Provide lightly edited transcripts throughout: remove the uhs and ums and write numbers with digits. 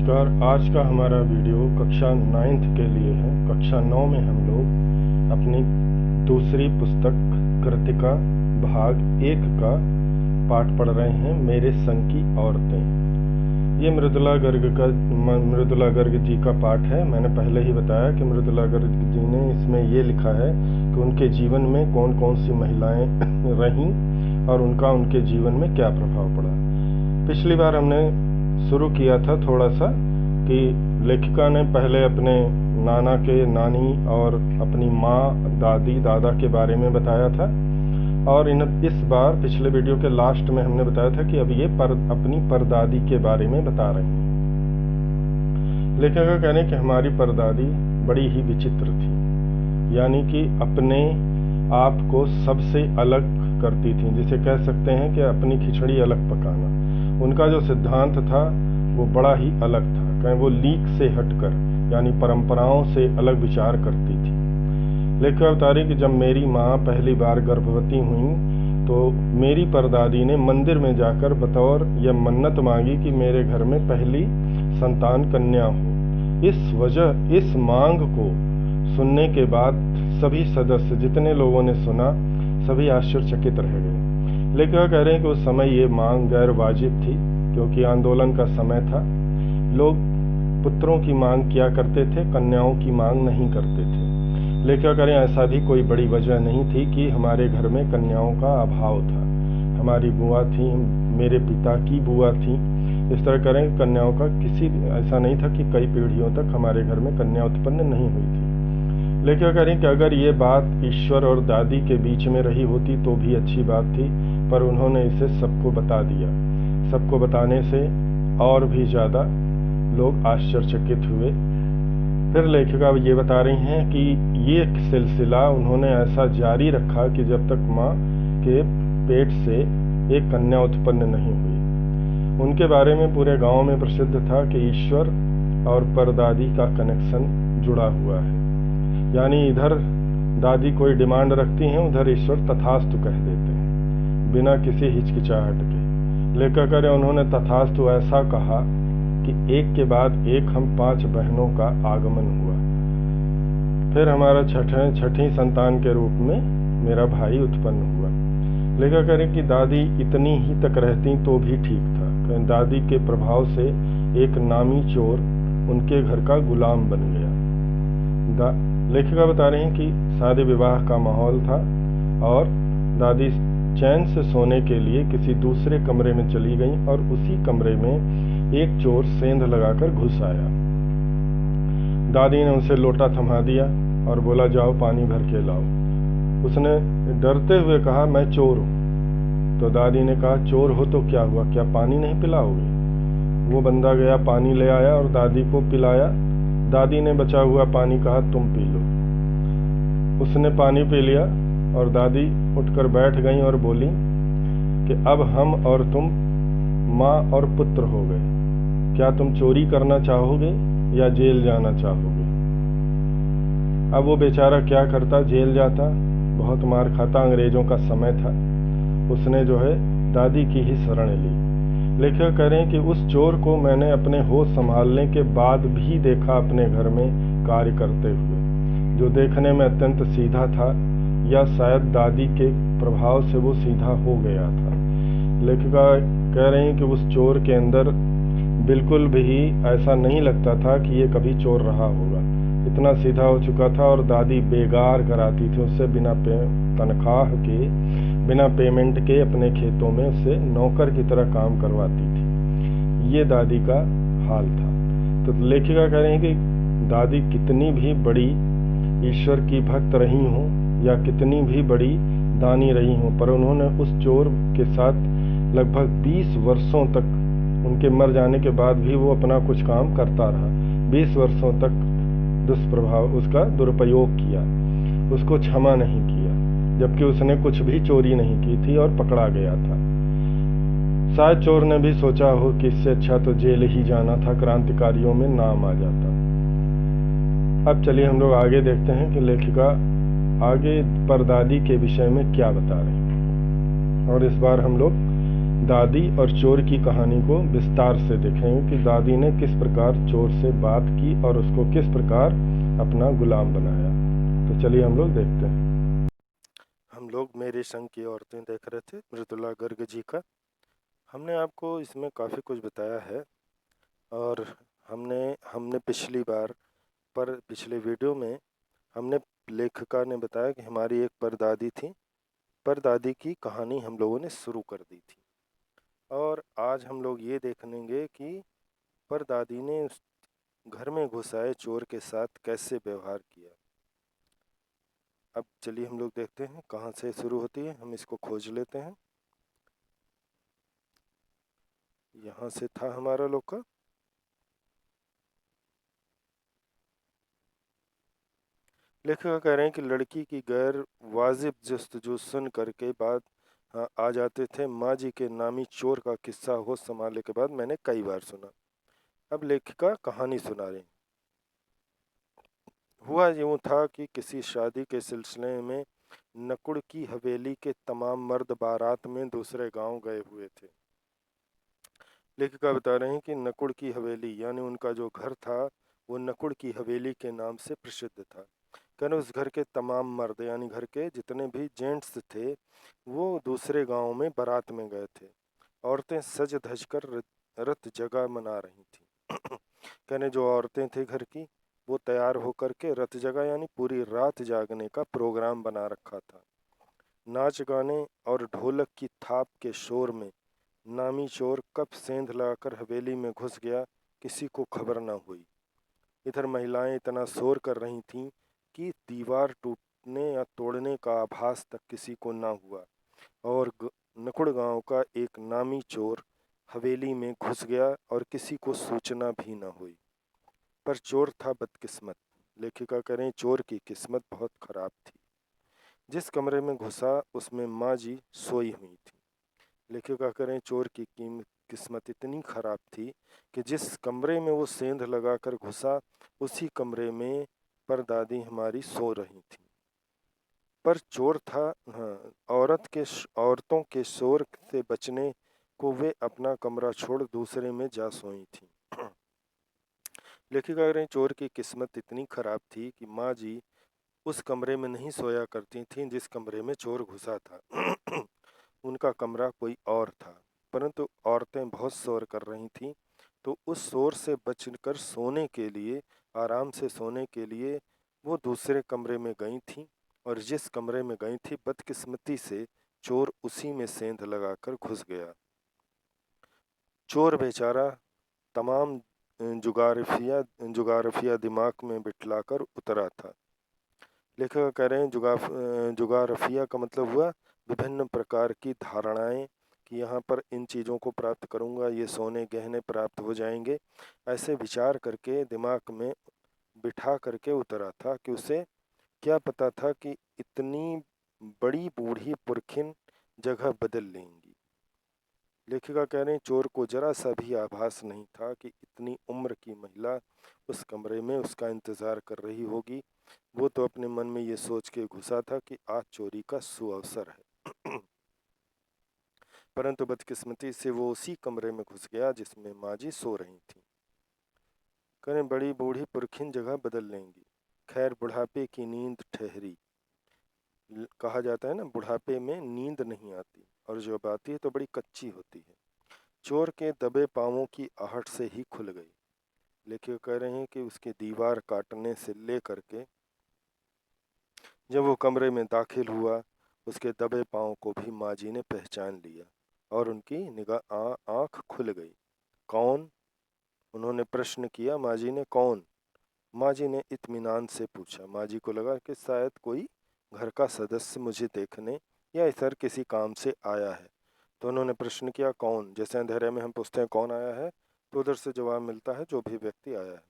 नमस्कार। आज का हमारा वीडियो कक्षा 9th के लिए है। कक्षा 9 में हम लोग अपनी दूसरी पुस्तक कृतिका भाग 1 का पाठ पढ़ रहे हैं, मेरे संग की औरतें। ये मृदुला गर्ग जी का पाठ है। मैंने पहले ही बताया कि मृदुला गर्ग जी ने इसमें ये लिखा है कि उनके जीवन में कौन कौन सी महिलाएं रहीं और उनका उनके जीवन में क्या प्रभाव पड़ा। पिछली बार हमने शुरू किया था थोड़ा सा कि लेखिका ने पहले अपने नाना के नानी और अपनी माँ दादी दादा के बारे में बताया था, और इस बार पिछले वीडियो के लास्ट में हमने बताया था कि अब ये अपनी परदादी के बारे में बता रहे हैं। लेखिका कह रहे हैं कि हमारी परदादी बड़ी ही विचित्र थी, यानी कि अपने आप को सबसे अलग करती थी, जिसे कह सकते हैं कि अपनी खिचड़ी अलग पकाना। उनका जो सिद्धांत था वो बड़ा ही अलग था। कहें वो लीक से हटकर यानी परंपराओं से अलग विचार करती थी। लेखिका बता रही कि जब मेरी माँ पहली बार गर्भवती हुई तो मेरी परदादी ने मंदिर में जाकर बतौर यह मन्नत मांगी कि मेरे घर में पहली संतान कन्या हो। इस मांग को सुनने के बाद सभी सदस्य, जितने लोगों ने सुना, सभी आश्चर्यचकित रह गए। लेखिका कह रहे हैं कि उस समय ये मांग गैर वाजिब थी, क्योंकि आंदोलन का समय था। लोग पुत्रों की मांग किया करते थे, कन्याओं की मांग नहीं करते थे। लेखिका कह रहे हैं ऐसा भी कोई बड़ी वजह नहीं थी कि हमारे घर में कन्याओं का अभाव था। हमारी बुआ थी, मेरे पिता की बुआ थी। इस तरह करें कन्याओं का ऐसा नहीं था कि कई पीढ़ियों तक हमारे घर में कन्या उत्पन्न नहीं हुई थी। लेखिका कह रहे हैं कि अगर ये बात ईश्वर और दादी के बीच में रही होती तो भी अच्छी बात थी, पर उन्होंने इसे सबको बता दिया। सबको बताने से और भी ज़्यादा लोग आश्चर्यचकित हुए। फिर लेखिका ये बता रही हैं कि ये सिलसिला उन्होंने ऐसा जारी रखा कि जब तक माँ के पेट से एक कन्या उत्पन्न नहीं हुई। उनके बारे में पूरे गांव में प्रसिद्ध था कि ईश्वर और परदादी का कनेक्शन जुड़ा हुआ है, यानी इधर दादी कोई डिमांड रखती हैं, उधर ईश्वर तथास्तु कह देते हैं बिना किसी हिचकिचाहट के। लेखिका कह रहे उन्होंने तथास्तु ऐसा कहा कि एक के बाद एक हम 5 बहनों का आगमन हुआ। फिर हमारा छठी संतान के रूप में मेरा भाई उत्पन्न हुआ। लेखिका कह रहे कि दादी इतनी ही तक रहती तो भी ठीक था। दादी के प्रभाव से एक नामी चोर उनके घर का गुलाम बन गया। लेखिका बता रही हैं कि शादी विवाह का माहौल था और दादी चैन से सोने के लिए किसी दूसरे कमरे में चली गईं और उसी कमरे में एक चोर सेंध लगाकर घुस आया। दादी ने उसे लोटा थमा दिया और बोला जाओ पानी भर के लाओ। उसने डरते हुए कहा मैं चोर हूँ। तो दादी ने कहा चोर हो तो क्या हुआ, क्या पानी नहीं पिलाओगे? वो बंदा गया, पानी ले आया और दादी को पिलाया। दादी ने बचा हुआ पानी कहा तुम पी लो। उसने पानी पी लिया और दादी उठकर बैठ गईं और बोली कि अब हम और तुम माँ और पुत्र हो गए। क्या तुम चोरी करना चाहोगे या जेल जाना चाहोगे? अब वो बेचारा क्या करता, जेल जाता, बहुत मार खाता। अंग्रेजों का समय था। उसने जो है दादी की ही शरण ली। लेखिका कह रहे हैं कि उस चोर को मैंने अपने होश संभालने के बाद भी देखा अपने घर में कार्य करते हुए, जो देखने में अत्यंत सीधा था, या शायद दादी के प्रभाव से वो सीधा हो गया था। लेखिका कह रही हैं कि उस चोर के अंदर बिल्कुल भी ऐसा नहीं लगता था कि ये कभी चोर रहा होगा। इतना सीधा हो चुका था और दादी बेगार कराती थी उससे, बिना तनख्वाह के, बिना पेमेंट के अपने खेतों में उससे नौकर की तरह काम करवाती थी। ये दादी का हाल था। तो लेखिका कह रही हैं कि दादी कितनी भी बड़ी ईश्वर की भक्त रही हों या कितनी भी बड़ी दानी रही हों, पर उन्होंने उस चोर के साथ लगभग 20 वर्षों तक, उनके मर जाने के बाद भी वो अपना कुछ काम करता रहा। 20 वर्षों तक दुष्प्रभाव, उसका दुरुपयोग किया, उसको क्षमा नहीं किया, जबकि उसने कुछ भी चोरी नहीं की थी और पकड़ा गया था। शायद चोर ने भी सोचा हो कि इससे अच्छा तो जेल ही जाना था, क्रांतिकारियों में नाम आ जाता। अब चलिए हम लोग आगे देखते हैं कि लेखिका आगे परदादी के विषय में क्या बता रही हैं। और इस बार हम लोग दादी और चोर की कहानी को विस्तार से देखेंगे कि दादी ने किस प्रकार चोर से बात की और उसको किस प्रकार अपना गुलाम बनाया। तो चलिए हम लोग देखते हैं। हम लोग मेरे संग की औरतें देख रहे थे, मृदुला गर्ग जी का। हमने आपको इसमें काफ़ी कुछ बताया है और हमने हमने पिछले वीडियो में हमने लेखिका ने बताया कि हमारी एक परदादी थी। परदादी की कहानी हम लोगों ने शुरू कर दी थी और आज हम लोग ये देखेंगे कि परदादी ने उस घर में घुस आए चोर के साथ कैसे व्यवहार किया। अब चलिए हम लोग देखते हैं कहाँ से शुरू होती है। हम इसको खोज लेते हैं। यहाँ से था हमारा लोग का। लेखिका कह रहे हैं कि लड़की की गैर वाजिब जस्तजू सुन करके बाद आ जाते थे। माँ जी के नामी चोर का किस्सा होश संभालने के बाद मैंने कई बार सुना। अब लेखिका कहानी सुना रही। हुआ यूं था कि किसी शादी के सिलसिले में नकुड़ की हवेली के तमाम मर्द बारात में दूसरे गांव गए हुए थे। लेखिका बता रहे हैं कि नकुड़ की हवेली यानी उनका जो घर था वो नकुड़ की हवेली के नाम से प्रसिद्ध था। कहने उस घर के तमाम मर्द यानी घर के जितने भी जेंट्स थे वो दूसरे गांव में बारात में गए थे। औरतें सज धज कर रत जगह मना रही थी। कहने जो औरतें थी घर की वो तैयार होकर के रत जगह यानी पूरी रात जागने का प्रोग्राम बना रखा था। नाच गाने और ढोलक की थाप के शोर में नामी चोर कब सेंध लगाकर हवेली में घुस गया किसी को खबर न हुई। इधर महिलाएं इतना शोर कर रही थीं कि दीवार टूटने या तोड़ने का आभास तक किसी को न हुआ और नकुड़ गांव का एक नामी चोर हवेली में घुस गया और किसी को सूचना भी न हुई। पर चोर था बदकिस्मत। लेखिका कह रही चोर की किस्मत बहुत खराब थी। जिस कमरे में घुसा उसमें माँ जी सोई हुई थी। लेखिका कह रही चोर की किस्मत इतनी खराब थी कि जिस कमरे में वो सेंध लगाकर घुसा उसी कमरे में परदादी हमारी सो रही थी। पर चोर था। हाँ, औरतों के शोर से बचने को वे अपना कमरा छोड़ दूसरे में जा सोई थी। लेखिका कह रही चोर की किस्मत इतनी खराब थी कि माँ जी उस कमरे में नहीं सोया करती थीं जिस कमरे में चोर घुसा था। उनका कमरा कोई और था। परंतु औरतें बहुत शोर कर रही थीं तो उस शोर से बचकर सोने के लिए, आराम से सोने के लिए वो दूसरे कमरे में गई थीं और जिस कमरे में गई थी बदकिस्मती से चोर उसी में सेंध लगाकर घुस गया। चोर बेचारा तमाम जुगारफिया दिमाग में बिठलाकर उतरा था। लेखक कह रहे हैं जुगारफिया का मतलब हुआ विभिन्न प्रकार की धारणाएं कि यहाँ पर इन चीज़ों को प्राप्त करूँगा, ये सोने गहने प्राप्त हो जाएंगे, ऐसे विचार करके दिमाग में बिठा करके उतरा था कि उसे क्या पता था कि इतनी बड़ी बूढ़ी पुरखिन जगह बदल लेंगी। लेखिका कह रहे हैं चोर को जरा सा भी आभास नहीं था कि इतनी उम्र की महिला उस कमरे में उसका इंतज़ार कर रही होगी। वो तो अपने मन में ये सोच के घुसा था कि आज चोरी का सुअवसर है। परंतु बदकिस्मती से वो उसी कमरे में घुस गया जिसमें माँ जी सो रही थी। करें बड़ी बूढ़ी पुरखिन जगह बदल लेंगी। खैर बुढ़ापे की नींद ठहरी। कहा जाता है ना बुढ़ापे में नींद नहीं आती और जब आती है तो बड़ी कच्ची होती है। चोर के दबे पाँवों की आहट से ही खुल गई। लेकिन कह रहे हैं कि उसके दीवार काटने से ले करके जब वो कमरे में दाखिल हुआ उसके दबे पाँव को भी माँ जी ने पहचान लिया और उनकी निगाह आँख खुल गई। कौन? उन्होंने प्रश्न किया। माँ जी ने कौन? माँ जी ने इत्मीनान से पूछा। माँ जी को लगा कि शायद कोई घर का सदस्य मुझे देखने या इधर किसी काम से आया है, तो उन्होंने प्रश्न किया कौन। जैसे अंधेरे में हम पूछते हैं कौन आया है तो उधर से जवाब मिलता है जो भी व्यक्ति आया है।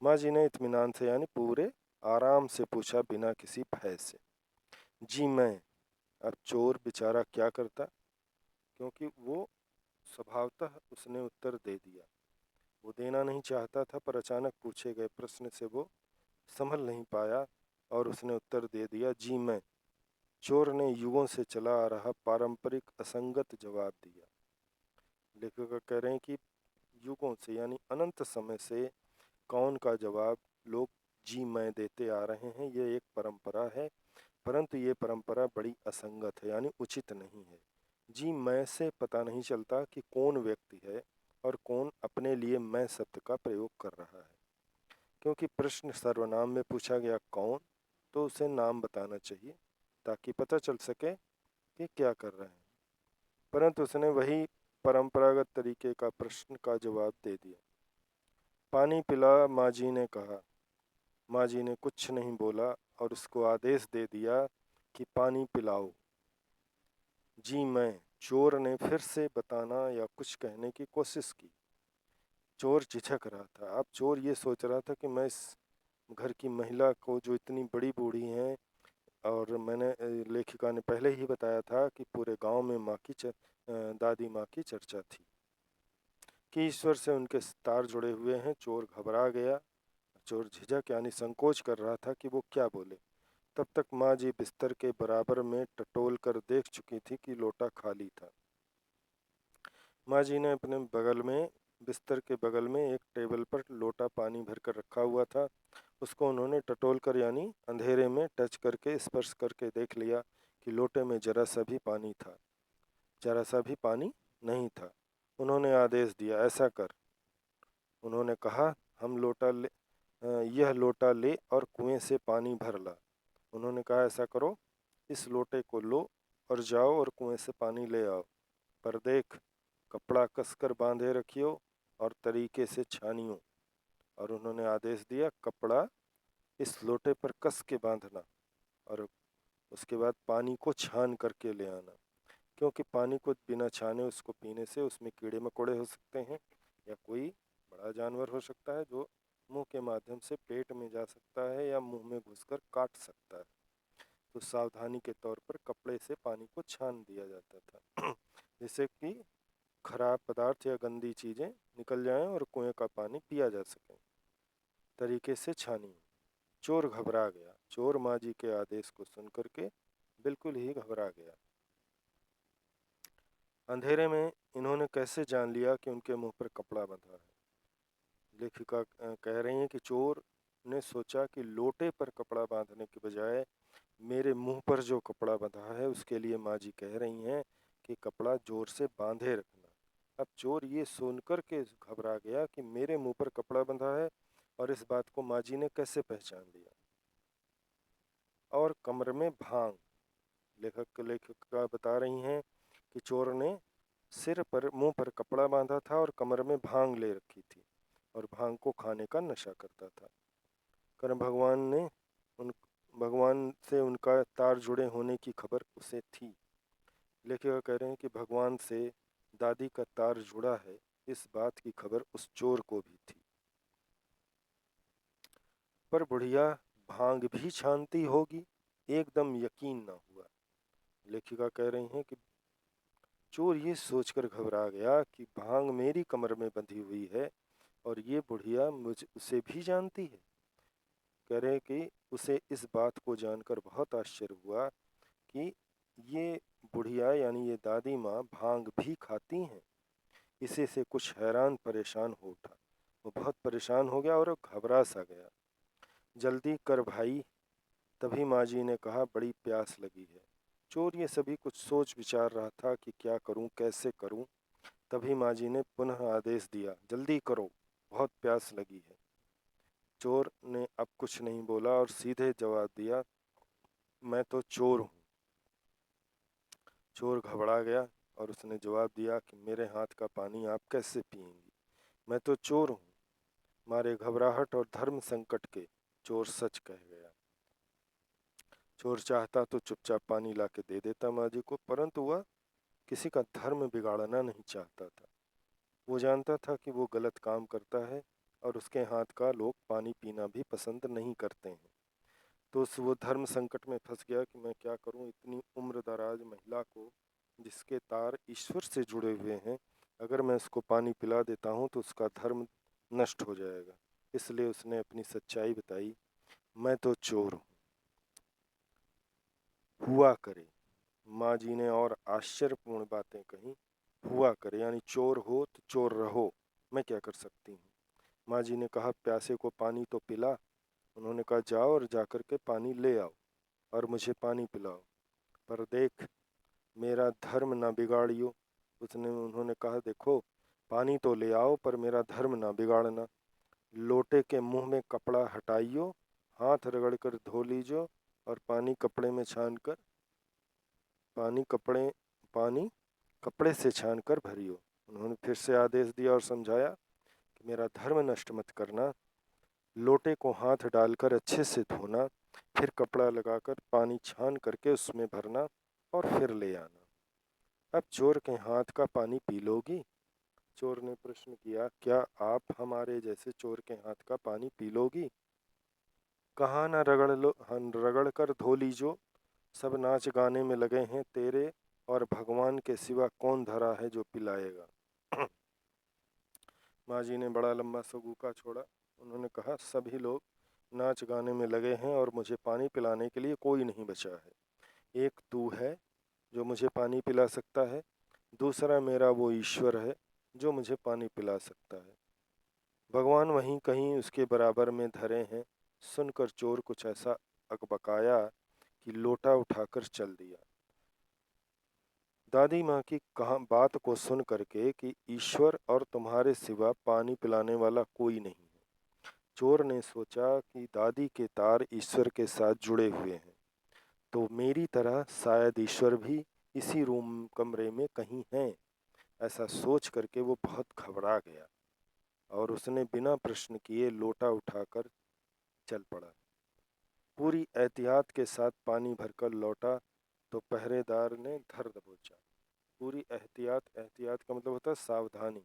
माँ जी ने इत्मीनान से यानी पूरे आराम से पूछा बिना किसी भय से। जी मैं। अब चोर बेचारा क्या करता, क्योंकि वो स्वभावतः उसने उत्तर दे दिया। वो देना नहीं चाहता था पर अचानक पूछे गए प्रश्न से वो संभल नहीं पाया और उसने उत्तर दे दिया जी मैं। चोर ने युगों से चला आ रहा पारंपरिक असंगत जवाब दिया। लेखक कह रहे हैं कि युगों से यानी अनंत समय से कौन का जवाब लोग जी मैं देते आ रहे हैं। ये एक परंपरा है, परंतु ये परंपरा बड़ी असंगत है यानी उचित नहीं है। जी मैं से पता नहीं चलता कि कौन व्यक्ति है और कौन अपने लिए मैं शब्द का प्रयोग कर रहा है। क्योंकि प्रश्न सर्वनाम में पूछा गया कौन, तो उसे नाम बताना चाहिए ताकि पता चल सके कि क्या कर रहे हैं, परंतु उसने वही परंपरागत तरीके का प्रश्न का जवाब दे दिया। पानी पिला, माँ जी ने कहा। माँ जी ने कुछ नहीं बोला और उसको आदेश दे दिया कि पानी पिलाओ। जी मैं, चोर ने फिर से बताना या कुछ कहने की कोशिश की। चोर झिझक रहा था। अब चोर ये सोच रहा था कि मैं इस घर की महिला को, जो इतनी बड़ी बूढ़ी हैं, और मैंने लेखिका ने पहले ही बताया था कि पूरे गांव में दादी माँ की चर्चा थी कि ईश्वर से उनके तार जुड़े हुए हैं। चोर घबरा गया। चोर झिझक यानी संकोच कर रहा था कि वो क्या बोले। तब तक माँ जी बिस्तर के बराबर में टटोल कर देख चुकी थी कि लोटा खाली था। माँ जी ने अपने बगल में, बिस्तर के बगल में एक टेबल पर लोटा पानी भरकर रखा हुआ था। उसको उन्होंने टटोल कर यानी अंधेरे में टच करके, स्पर्श करके देख लिया कि लोटे में जरा सा भी पानी था, जरा सा भी पानी नहीं था। उन्होंने आदेश दिया, ऐसा कर। उन्होंने कहा, यह लोटा ले और कुएं से पानी भर ला। उन्होंने कहा, ऐसा करो, इस लोटे को लो और जाओ और कुएं से पानी ले आओ, पर देख कपड़ा कसकर बांधे रखियो और तरीके से छानियो। और उन्होंने आदेश दिया, कपड़ा इस लोटे पर कस के बांधना और उसके बाद पानी को छान करके ले आना, क्योंकि पानी को बिना छाने उसको पीने से उसमें कीड़े मकोड़े हो सकते हैं या कोई बड़ा जानवर हो सकता है जो मुंह के माध्यम से पेट में जा सकता है या मुंह में घुसकर काट सकता है। तो सावधानी के तौर पर कपड़े से पानी को छान दिया जाता था जिससे कि खराब पदार्थ या गंदी चीज़ें निकल जाएं और कुएं का पानी पिया जा सके। तरीके से छानिए। चोर घबरा गया। चोर माँ जी के आदेश को सुन करके बिल्कुल ही घबरा गया। अंधेरे में इन्होंने कैसे जान लिया कि उनके मुंह पर कपड़ा बंधा है। लेखिका कह रही हैं कि चोर ने सोचा कि लोटे पर कपड़ा बांधने के बजाय मेरे मुंह पर जो कपड़ा बंधा है उसके लिए माँ जी कह रही हैं कि कपड़ा जोर से बांधे रखना। अब चोर ये सुनकर के घबरा गया कि मेरे मुंह पर कपड़ा बंधा है, और इस बात को माँ जी ने कैसे पहचान लिया। और कमर में भांग। लेखिका बता रही हैं कि चोर ने सिर पर, मुंह पर कपड़ा बांधा था और कमर में भांग ले रखी थी और भांग को खाने का नशा करता था। कर भगवान से उनका तार जुड़े होने की खबर उसे थी। लेखिका कह रहे हैं कि भगवान से दादी का तार जुड़ा है, इस बात की खबर उस चोर को भी थी। पर बुढ़िया भांग भी छानती होगी, एकदम यकीन न हुआ। लेखिका कह रही हैं कि चोर ये सोचकर घबरा गया कि भांग मेरी कमर में बंधी हुई है और ये बुढ़िया उसे भी जानती है। कह रहे कि उसे इस बात को जानकर बहुत आश्चर्य हुआ कि ये बुढ़िया यानी ये दादी माँ भांग भी खाती हैं। इसी से कुछ हैरान परेशान हो उठा। वो बहुत परेशान हो गया और घबरा सा गया। जल्दी कर भाई, तभी माँ जी ने कहा, बड़ी प्यास लगी है। चोर ये सभी कुछ सोच विचार रहा था कि क्या करूं, कैसे करूं। तभी माँ जी ने पुनः आदेश दिया, जल्दी करो, बहुत प्यास लगी है। चोर ने अब कुछ नहीं बोला और सीधे जवाब दिया, मैं तो चोर हूँ। चोर घबरा गया और उसने जवाब दिया कि मेरे हाथ का पानी आप कैसे पिएंगी, मैं तो चोर हूँ। मारे घबराहट और धर्म संकट के चोर सच कह गया। चोर चाहता तो चुपचाप पानी लाके दे देता माँ जी को, परंतु वह किसी का धर्म बिगाड़ना नहीं चाहता था। वो जानता था कि वो गलत काम करता है और उसके हाथ का लोग पानी पीना भी पसंद नहीं करते हैं। तो वो धर्म संकट में फंस गया कि मैं क्या करूं, इतनी उम्र दराज महिला को जिसके तार ईश्वर से जुड़े हुए हैं, अगर मैं उसको पानी पिला देता हूं तो उसका धर्म नष्ट हो जाएगा। इसलिए उसने अपनी सच्चाई बताई, मैं तो चोर हूँ। हुआ करे। माँ जी ने और आश्चर्यपूर्ण बातें कहीं हुआ करे, यानी चोर हो तो चोर रहो, मैं क्या कर सकती हूँ। माँ जी ने कहा प्यासे को पानी तो पिला। उन्होंने कहा जाओ और जाकर के पानी ले आओ और मुझे पानी पिलाओ, पर देख मेरा धर्म ना बिगाड़ियो। उन्होंने कहा देखो पानी तो ले आओ पर मेरा धर्म ना बिगाड़ना। लोटे के मुंह में कपड़ा हटाइयो, हाथ रगड़ कर धो लीजो और पानी कपड़े से छान कर भरियो। उन्होंने फिर से आदेश दिया और समझाया कि मेरा धर्म नष्ट मत करना। लोटे को हाथ डालकर अच्छे से धोना, फिर कपड़ा लगाकर पानी छान करके उसमें भरना और फिर ले आना। अब चोर के हाथ का पानी पी लोगी? चोर ने प्रश्न किया, क्या आप हमारे जैसे चोर के हाथ का पानी पी लोगी? कहाँ न रगड़ कर धो लीजो, सब नाच गाने में लगे हैं तेरे, और भगवान के सिवा कौन धरा है जो पिलाएगा। माँ जी ने बड़ा लंबा सा गूका छोड़ा। उन्होंने कहा सभी लोग नाच गाने में लगे हैं और मुझे पानी पिलाने के लिए कोई नहीं बचा है। एक तू है जो मुझे पानी पिला सकता है, दूसरा मेरा वो ईश्वर है जो मुझे पानी पिला सकता है। भगवान वहीं कहीं उसके बराबर में धरे हैं। सुनकर चोर कुछ ऐसा अकबकाया कि लोटा उठाकर चल दिया। दादी माँ की कहा बात को सुन करके कि ईश्वर और तुम्हारे सिवा पानी पिलाने वाला कोई नहीं है, चोर ने सोचा कि दादी के तार ईश्वर के साथ जुड़े हुए हैं, तो मेरी तरह शायद ईश्वर भी इसी कमरे में कहीं हैं। ऐसा सोच करके वो बहुत घबरा गया और उसने बिना प्रश्न किए लोटा उठाकर चल पड़ा। पूरी एहतियात के साथ पानी भरकर लौटा तो पहरेदार ने धर दबोचा। पूरी एहतियात का मतलब होता है सावधानी।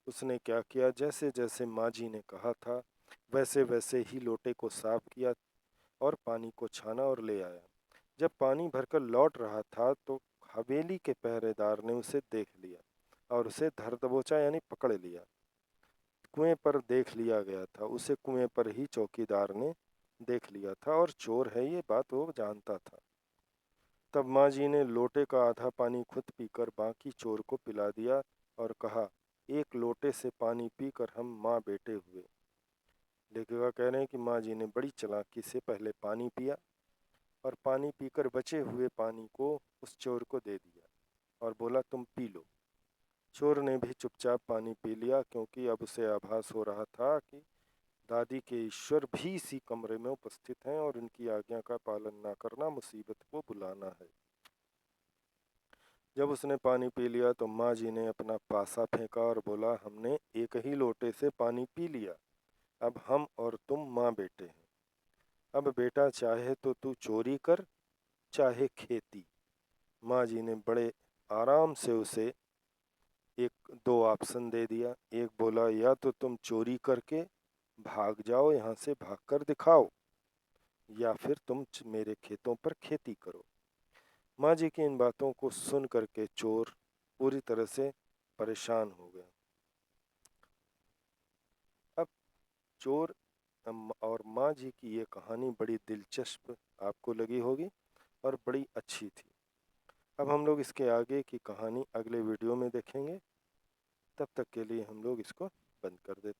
उसने क्या किया, जैसे जैसे माँ जी ने कहा था वैसे वैसे ही लोटे को साफ किया और पानी को छाना और ले आया। जब पानी भरकर लौट रहा था तो हवेली के पहरेदार ने उसे देख लिया और उसे धर दबोचा, यानी पकड़ लिया। कुएं पर देख लिया गया था, उसे कुएं पर ही चौकीदार ने देख लिया था और चोर है ये बात वो जानता था। तब माँ जी ने लोटे का आधा पानी खुद पीकर बाकी चोर को पिला दिया और कहा एक लोटे से पानी पीकर हम माँ बेटे हुए। लेखिका कह रहे हैं कि माँ जी ने बड़ी चालाकी से पहले पानी पिया और पानी पीकर बचे हुए पानी को उस चोर को दे दिया और बोला तुम पी लो। चोर ने भी चुपचाप पानी पी लिया, क्योंकि अब उसे आभास हो रहा था कि दादी के ईश्वर भी इसी कमरे में उपस्थित हैं और उनकी आज्ञा का पालन न करना मुसीबत को बुलाना है। जब उसने पानी पी लिया तो माँ जी ने अपना पासा फेंका और बोला हमने एक ही लोटे से पानी पी लिया, अब हम और तुम माँ बेटे हैं। अब बेटा चाहे तो तू चोरी कर चाहे खेती। माँ जी ने बड़े आराम से उसे एक दो ऑप्शन दे दिया। एक बोला या तो तुम चोरी करके भाग जाओ, यहाँ से भाग कर दिखाओ, या फिर तुम मेरे खेतों पर खेती करो। माँ जी की इन बातों को सुन करके चोर पूरी तरह से परेशान हो गया। अब चोर और माँ जी की ये कहानी बड़ी दिलचस्प आपको लगी होगी और बड़ी अच्छी थी। अब हम लोग इसके आगे की कहानी अगले वीडियो में देखेंगे। तब तक के लिए हम लोग इसको बंद कर देते हैं।